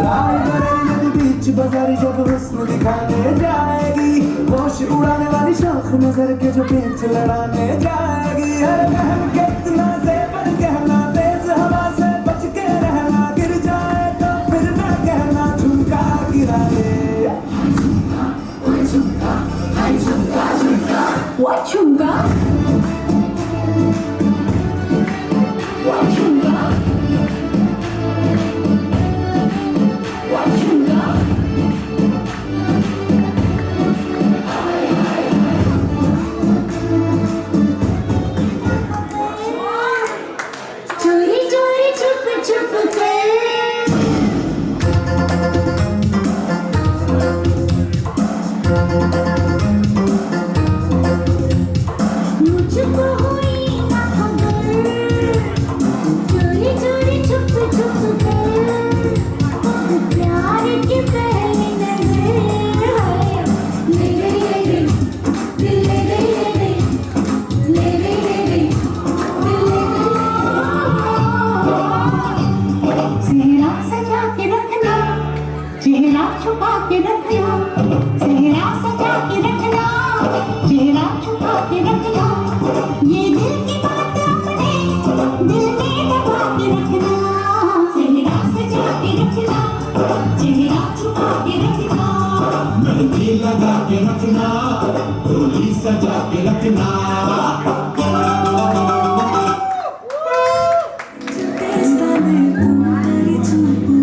रायबरेली नदी बीच बाजारी जब हुस्न दिखाने जाएगी, होश उड़ाने वाली शौक नजर के जो पेच लड़ाने जाएगी। हर बहन के इतना ज़ेवर कहना, तेज हवा से बच के रहना, गिर जाए तो फिर ना कहना झुमका गिरा ले। What chunga? What chunga? What chunga? चोरी चोरी छुप छुप के मुझको हुई ना खबर, चोरी चोरी छुप छुप कर। प्यार की पहली नजर है, ले गई ले गई दिल ले गई ले गई ले गई दिल ले गई। सेहरा सजा के रखना, चेहरा छुपा के रखना, सेहरा सजा के रखना, चेहरा छुपा के रखना। ये दिल की बात अपने दिल में दबा के रखना, सेहरा सजा के रखना, चेहरा छुपा के रखना। मेहंदी लगा के रखना, डोली सजा के रखना। जो तेरा मैं तुम पर छुपू,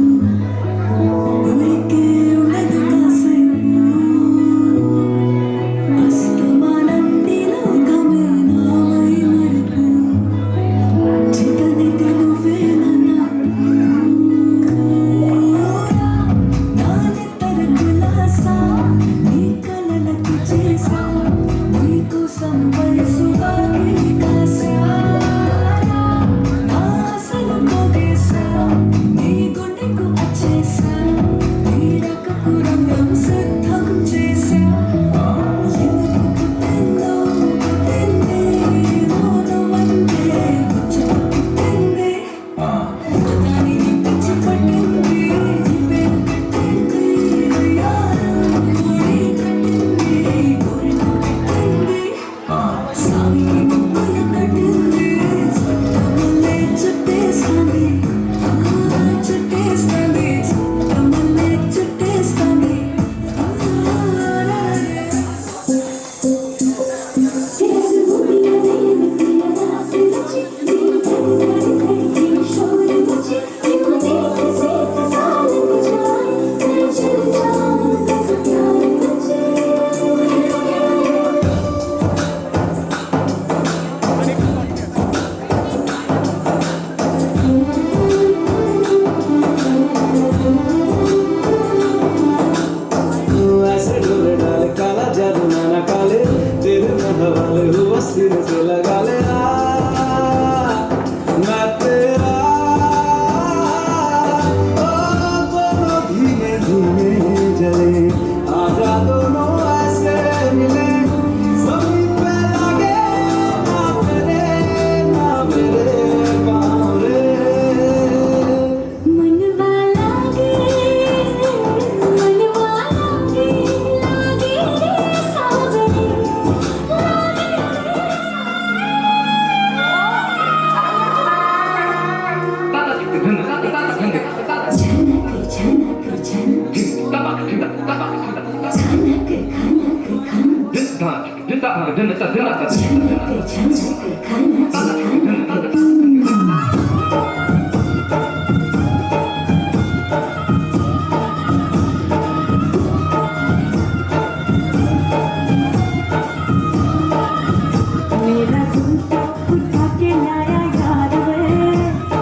मेरा झुमका उठा के लाया यार वे,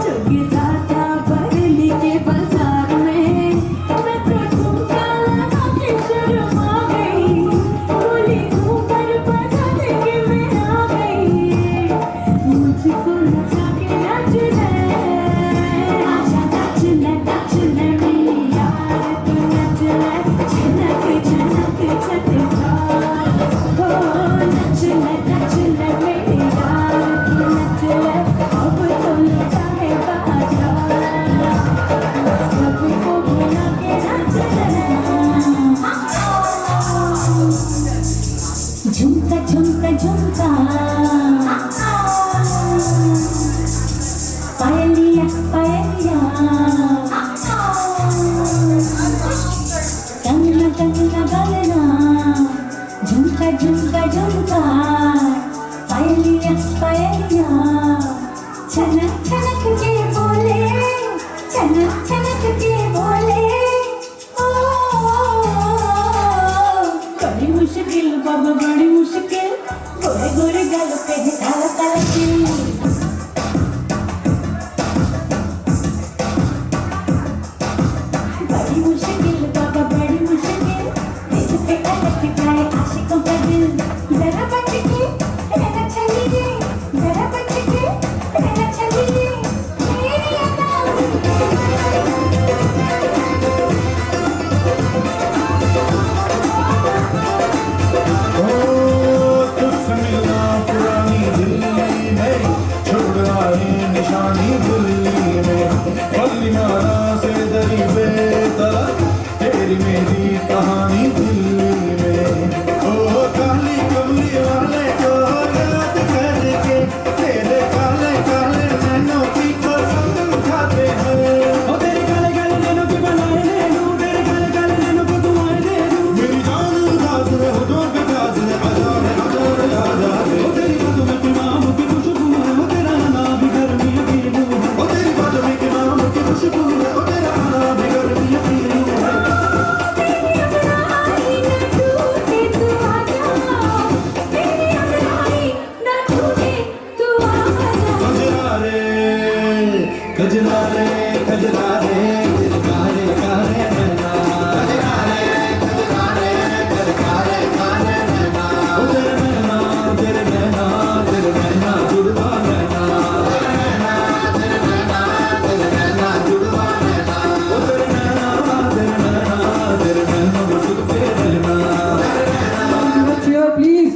चुग जाता बरली के बाजार में। मैं तो झुमका लगा के शर्मा गई, बोली ऊपर बजा दे के मैं आ गई। मुझको नचा के नाच ले, आजा नाच ले मेरी यार, तू नच ले, झनक झनक झटका। हो नच ले मेरी यार, तू नच ले, अब तो लगा है बाजा। सबको बुला के नाच ले, झुमका झुमका झुमका, पायलिया पायलिया, कंगना कंगना गलना, झुमका झुमका झुमका, पायलिया पायलिया। छनक छनक के बोले, छनक छनक के बोले, ओ बड़ी मुश्किल बाबा बड़ी मुश्किल, गोरे गोरे गल पे है काला काला तिल। बड़ी मुश्किल बाबा बड़ी मुश्किल, दिल पे अटक जाए आशिकों का दिल। जरा बच के रहना चाहिए, जरा बच के रहना चाहिए, मेरी अदा। तुझसे मिलना पुरानी दिल्ली में, छुड़ आए निशानी दिल्ली में। बल्ली मारा से दरी बेतला, तेरी मेरी कहानी दिल्ली में। ओ काली कमली वाले को याद करके, तेरे काले काले नैनों की कसम खाते हैं। ओ तेरे काले काले नैनों की बनाए ले लूं, तेरे काले काले नैनों को दुआएं दे दूं। मेरी जान उदास है, होठों पे प्यास है, आजा रे आजा रे आजा रे। ओ तेरी बातों में इमाम की खुशबू है, ओ तेरा आना भी गर्मी यकीनू है। ओ तेरी बातों में इमाम की खुशबू है, ओ तेरा आना भी गर्मी यकीनू है। मेरी अंगड़ाई न टूटे तू आजा, मेरी अंगड़ाई न टूटे तू आजा। कजरा रे कजरा रे, तेरे काले काले नैना। कजरा रे काले नैना। ओ तेरे नैना तेरे नैना तेरे नैना जुड़वा नैना। तेरे नैना जुड़वा नैना। ओ तेरे नैना तेरे नैना वो जुड़ते रहना। Cheer, please.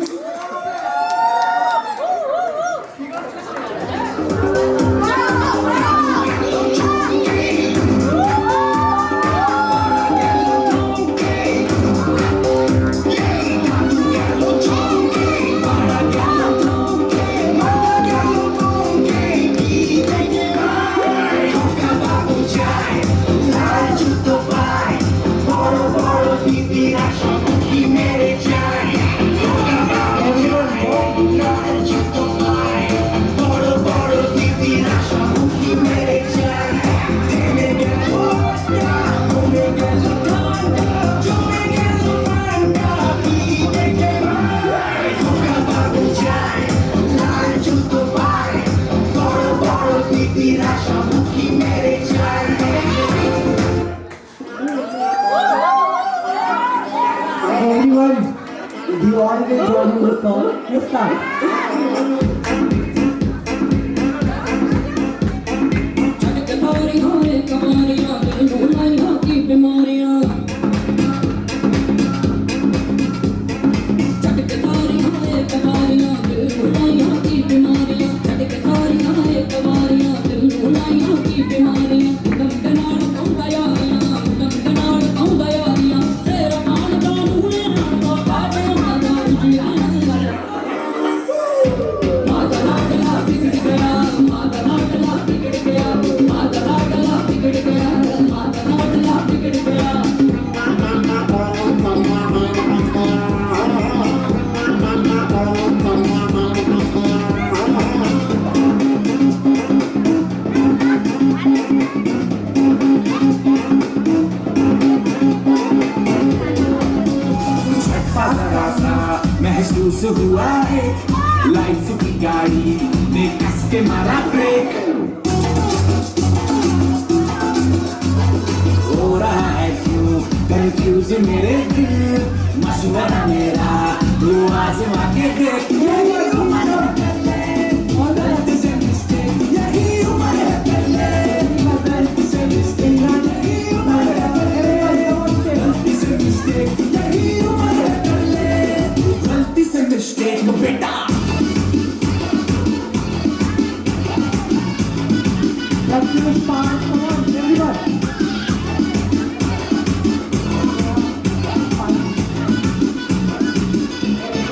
Everyone, if you always join the song, you start. छटके सारी हारे कमारियां, दिल भुलाइयां की बीमारियां। छटके सारी हारे कमारियां, दिल भुलाइयां की बीमारियां। छटके सारी हारे कमारियां, दिल भुलाइयां की बीमारियां। दम नाल कौंदा यारियां, दम नाल कौंदा यारियां। तेरा मान कानून नाल बाबा मादा महसूस हुआ है लाइफ की गाड़ी ने कस के मारा ब्रेक हो रहा है क्यों कंफ्यूज मेरे दिल मशवरा मेरा तू आजमा के देख गलती से मिस्टेक यही उम्र है पहले गलती से मिस्टेक यही उम्र है पहले गलती से मिस्टेक यही उम्र है पहले गलती से मिस्टेक बेटा Let's do this part. Come on, everybody.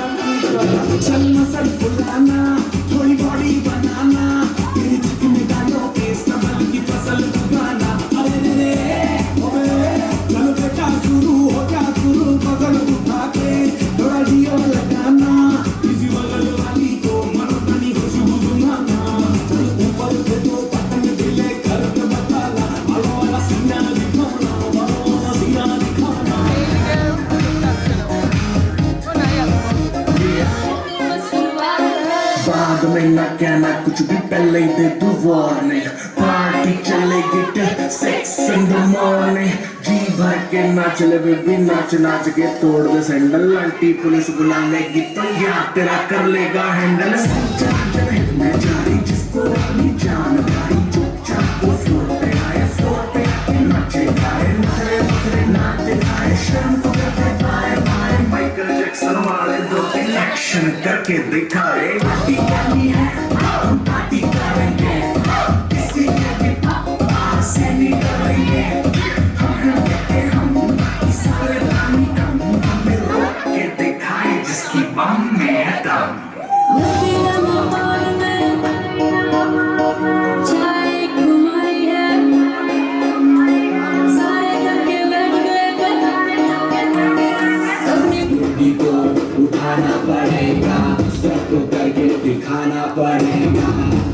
चलना सर फुलाना थोड़ी बॉडी बनाना तेरी जिम्मेदारियों के स्टबल की फसल उगाना अरे रे चलो बेटा शुरू हो जा शुरू बगल उठा के थोड़ा जियो लगाना इसी बगल वाली को मर्दानी खुशबू सुनाना चल ऊपर से तो पतंग दिले कर के बताना वालों वाला सीना दिखाना वालों वाला सीना दिखाना बाद में ना कहना कुछ भी पहले ही दे तू वार्निंग पार्टी चलेगी टिल 6 in the morning जी भर के नाच ले बेबी नाच नाच के तोड़ दे सैंडल आंटी पुलिस बुला लेगी तो यार तेरा कर लेगा हैंडल मैं जारी जिसको अपनी जान भाई चुपचाप वो फ्लोर पे आए नाचे गाए नखरे बखरे नाचे गाए शर्म को करते बाय बाय माइकल जैक्सन वाले दो तीन एक्शन करके दिखाए पार्टी करनी है हम पार्टी करेंगे किसी के भी पापा से नहीं डरेंगे हम कहते हम बाकी सारे पानी कम हमें रोक के दिखाए जिसकी बम में है दम उठाना पड़ेगा सबको करके दिखाना पड़ेगा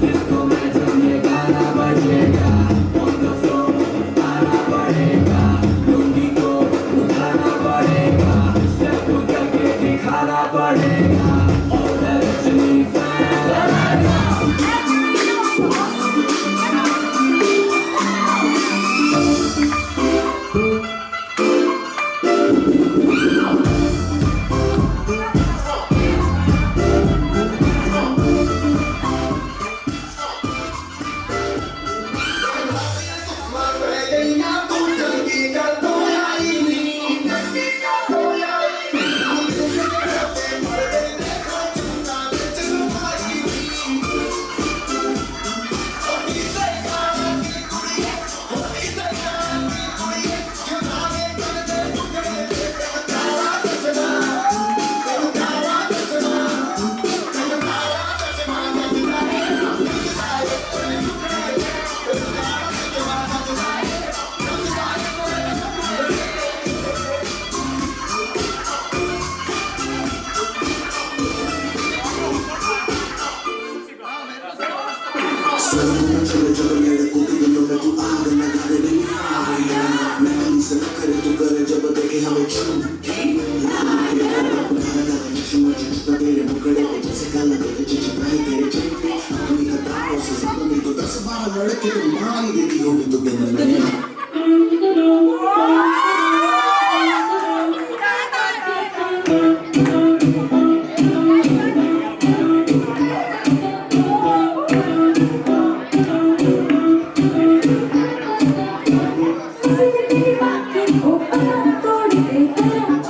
इसको मैच में गाना बजेगा on the floor आना पड़ेगा लुंगी को उठाना पड़ेगा सबको करके दिखाना पड़ेगा और रजनी तेरी बात की ऊपर तोड़ दे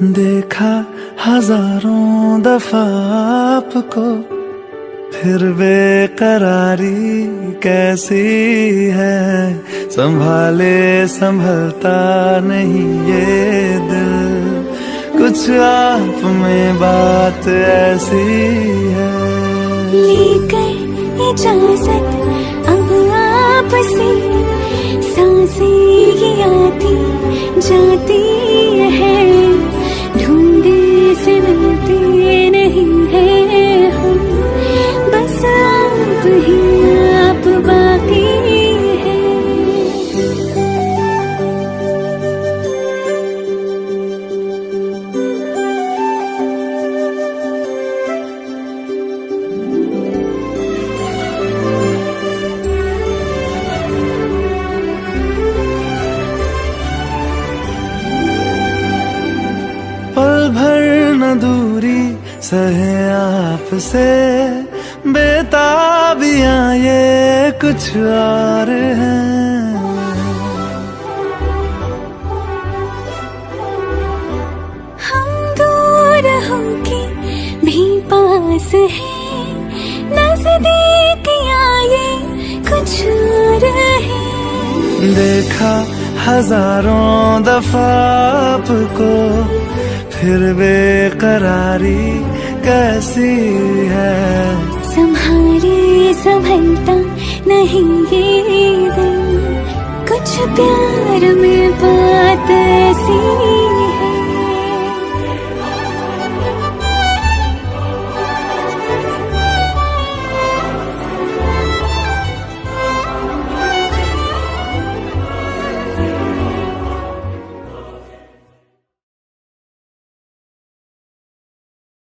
देखा हजारों दफा आपको, फिर बेकरारी कैसी है, संभाले संभलता नहीं ये दिल, कुछ आप में बात ऐसी है। लेकर इजाजत अब आपसे, सांसें ये आती जाती है, ढूंढे से मिलते नहीं है हम, बस आप ही आप बाकी है। पल भर न दूरी सहे आपसे, बेताबियां ये कुछ और हैं। हम दूर होके भी पास हैं, नजदीकियां ये कुछ और है। देखा हजारों दफा आपको, फिर बेकरारी कैसी है, संभाले संभलता नहीं ये दिल, कुछ प्यार में बात ऐसी